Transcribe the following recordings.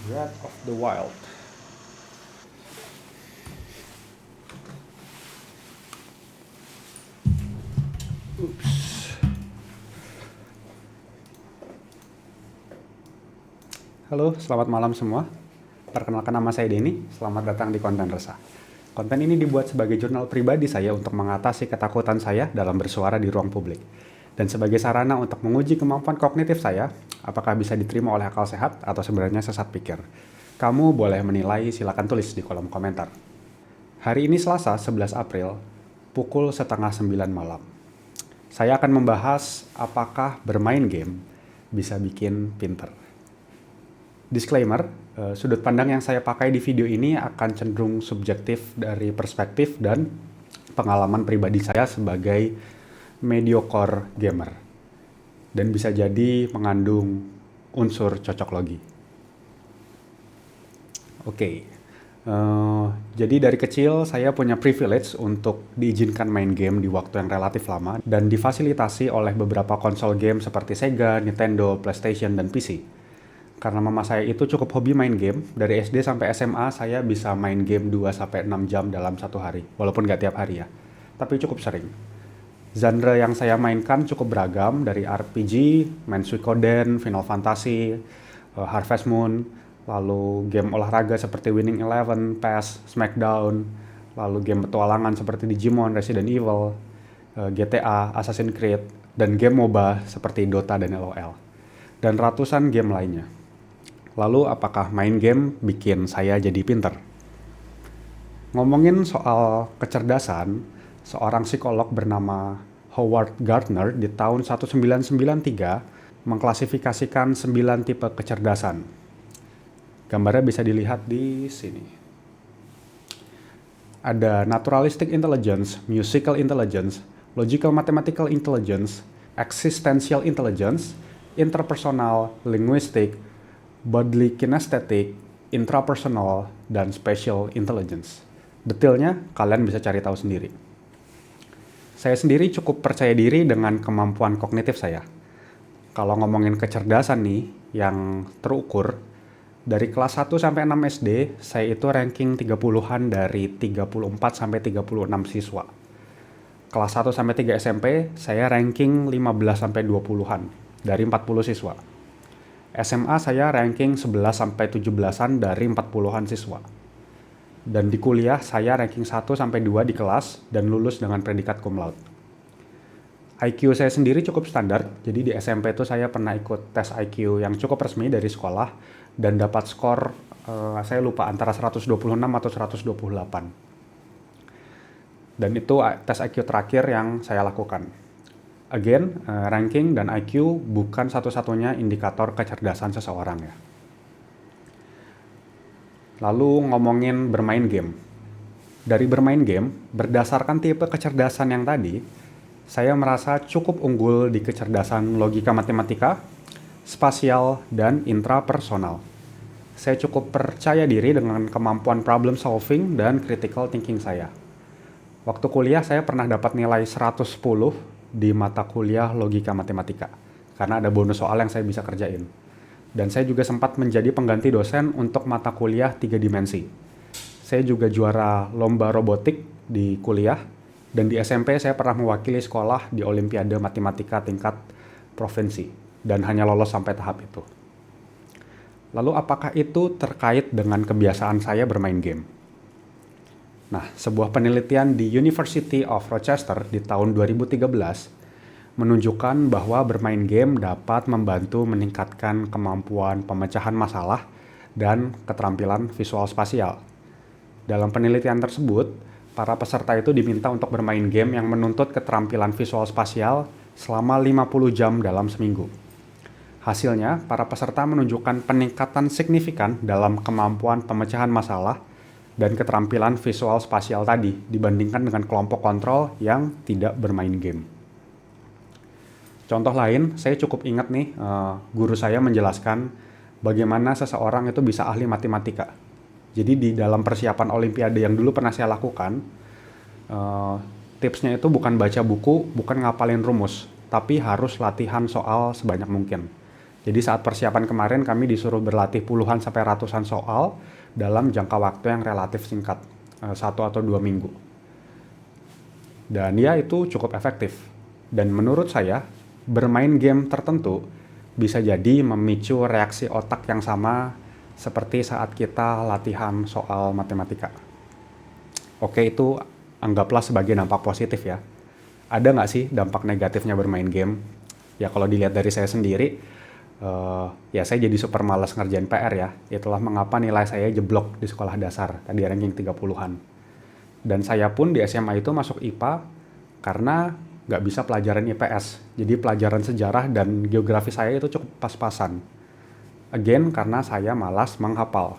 Breath of the Wild. Oops. Halo, selamat malam semua. Perkenalkan, nama saya Denny. Selamat datang di Konten Resah. Konten ini dibuat sebagai jurnal pribadi saya untuk mengatasi ketakutan saya dalam bersuara di ruang publik. Dan sebagai sarana untuk menguji kemampuan kognitif saya, apakah bisa diterima oleh akal sehat atau sebenarnya sesat pikir. Kamu boleh menilai, silakan tulis di kolom komentar. Hari ini Selasa, 11 April, pukul 8:30 malam. Saya akan membahas apakah bermain game bisa bikin pinter. Disclaimer, sudut pandang yang saya pakai di video ini akan cenderung subjektif dari perspektif dan pengalaman pribadi saya sebagai mediocre gamer. Dan bisa jadi mengandung unsur cocok logi. Oke, jadi dari kecil saya punya privilege untuk diizinkan main game di waktu yang relatif lama dan difasilitasi oleh beberapa konsol game seperti Sega, Nintendo, PlayStation, dan PC. Karena mama saya itu cukup hobi main game, dari SD sampai SMA saya bisa main game 2-6 jam dalam satu hari. Walaupun nggak tiap hari ya, tapi cukup sering. Genre yang saya mainkan cukup beragam, dari RPG, main Suikoden, Final Fantasy, Harvest Moon, lalu game olahraga seperti Winning Eleven, PES, Smackdown, lalu game petualangan seperti Digimon, Resident Evil, GTA, Assassin's Creed, dan game MOBA seperti Dota dan LOL. Dan ratusan game lainnya. Lalu apakah main game bikin saya jadi pinter? Ngomongin soal kecerdasan, seorang psikolog bernama Howard Gardner di tahun 1993 mengklasifikasikan 9 tipe kecerdasan. Gambarnya bisa dilihat di sini. Ada naturalistic intelligence, musical intelligence, logical mathematical intelligence, existential intelligence, interpersonal, linguistic, bodily kinesthetic, intrapersonal, dan spatial intelligence. Detailnya kalian bisa cari tahu sendiri. Saya sendiri cukup percaya diri dengan kemampuan kognitif saya. Kalau ngomongin kecerdasan nih yang terukur, dari kelas 1 sampai 6 SD, saya itu ranking 30-an dari 34 sampai 36 siswa. Kelas 1 sampai 3 SMP, saya ranking 15 sampai 20-an dari 40 siswa. SMA saya ranking 11 sampai 17-an dari 40-an siswa. Dan di kuliah saya ranking 1 sampai 2 di kelas dan lulus dengan predikat cum laude. IQ saya sendiri cukup standar, jadi di SMP itu saya pernah ikut tes IQ yang cukup resmi dari sekolah dan dapat skor, saya lupa, antara 126 atau 128. Dan itu tes IQ terakhir yang saya lakukan. Again, ranking dan IQ bukan satu-satunya indikator kecerdasan seseorang ya. Lalu ngomongin bermain game. Dari bermain game, berdasarkan tipe kecerdasan yang tadi, saya merasa cukup unggul di kecerdasan logika matematika, spasial, dan intrapersonal. Saya cukup percaya diri dengan kemampuan problem solving dan critical thinking saya. Waktu kuliah saya pernah dapat nilai 110 di mata kuliah logika matematika, karena ada bonus soal yang saya bisa kerjain. Dan saya juga sempat menjadi pengganti dosen untuk mata kuliah 3 dimensi. Saya juga juara lomba robotik di kuliah, dan di SMP saya pernah mewakili sekolah di Olimpiade Matematika tingkat provinsi, dan hanya lolos sampai tahap itu. Lalu apakah itu terkait dengan kebiasaan saya bermain game? Nah, sebuah penelitian di University of Rochester di tahun 2013 menunjukkan bahwa bermain game dapat membantu meningkatkan kemampuan pemecahan masalah dan keterampilan visual spasial. Dalam penelitian tersebut, para peserta itu diminta untuk bermain game yang menuntut keterampilan visual spasial selama 50 jam dalam seminggu. Hasilnya, para peserta menunjukkan peningkatan signifikan dalam kemampuan pemecahan masalah dan keterampilan visual spasial tadi dibandingkan dengan kelompok kontrol yang tidak bermain game. Contoh lain, saya cukup ingat nih, guru saya menjelaskan bagaimana seseorang itu bisa ahli matematika. Jadi di dalam persiapan olimpiade yang dulu pernah saya lakukan, tipsnya itu bukan baca buku, bukan ngapalin rumus, tapi harus latihan soal sebanyak mungkin. Jadi saat persiapan kemarin kami disuruh berlatih puluhan sampai ratusan soal dalam jangka waktu yang relatif singkat, 1 atau 2 minggu. Dan ya itu cukup efektif. Dan menurut saya, bermain game tertentu bisa jadi memicu reaksi otak yang sama seperti saat kita latihan soal matematika. Oke, itu anggaplah sebagai dampak positif ya. Ada nggak sih dampak negatifnya bermain game? Ya kalau dilihat dari saya sendiri, ya saya jadi super malas ngerjain PR ya. Itulah mengapa nilai saya jeblok di sekolah dasar, tadi ranking 30-an. Dan saya pun di SMA itu masuk IPA karena nggak bisa pelajaran IPS. Jadi pelajaran sejarah dan geografi saya itu cukup pas-pasan. Again, karena saya malas menghafal.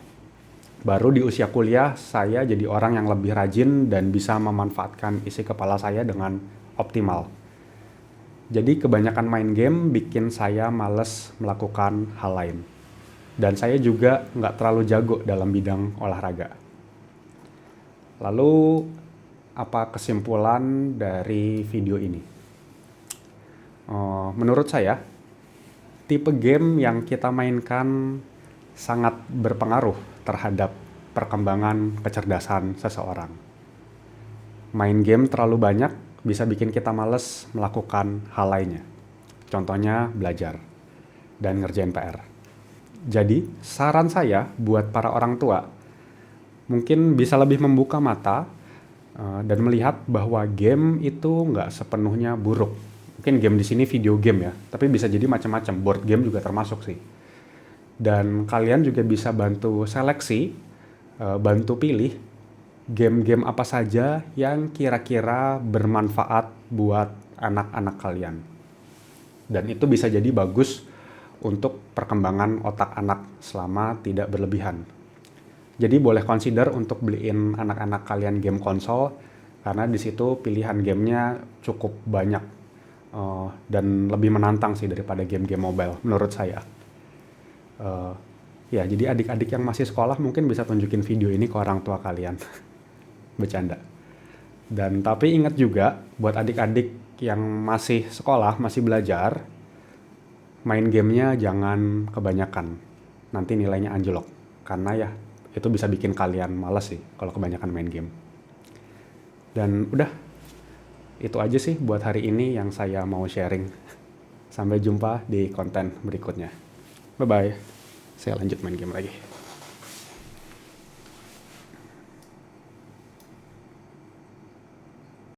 Baru di usia kuliah, saya jadi orang yang lebih rajin dan bisa memanfaatkan isi kepala saya dengan optimal. Jadi kebanyakan main game bikin saya males melakukan hal lain. Dan saya juga nggak terlalu jago dalam bidang olahraga. Lalu, apa kesimpulan dari video ini? Menurut saya, tipe game yang kita mainkan sangat berpengaruh terhadap perkembangan kecerdasan seseorang. Main game terlalu banyak bisa bikin kita males melakukan hal lainnya. Contohnya belajar dan ngerjain PR. Jadi, saran saya buat para orang tua, mungkin bisa lebih membuka mata dan melihat bahwa game itu nggak sepenuhnya buruk. Mungkin game di sini video game ya, tapi bisa jadi macam-macam. Board game juga termasuk sih. Dan kalian juga bisa bantu seleksi, bantu pilih game-game apa saja yang kira-kira bermanfaat buat anak-anak kalian. Dan itu bisa jadi bagus untuk perkembangan otak anak selama tidak berlebihan. Jadi boleh consider untuk beliin anak-anak kalian game konsol karena di situ pilihan gamenya cukup banyak dan lebih menantang sih daripada game-game mobile menurut saya. Ya jadi adik-adik yang masih sekolah mungkin bisa tunjukin video ini ke orang tua kalian. Bercanda. Dan tapi ingat juga buat adik-adik yang masih sekolah, masih belajar, main gamenya jangan kebanyakan. Nanti nilainya anjlok. Karena ya itu bisa bikin kalian malas sih kalau kebanyakan main game. Dan udah, itu aja sih buat hari ini yang saya mau sharing. Sampai jumpa di konten berikutnya. Bye-bye. Saya lanjut main game lagi.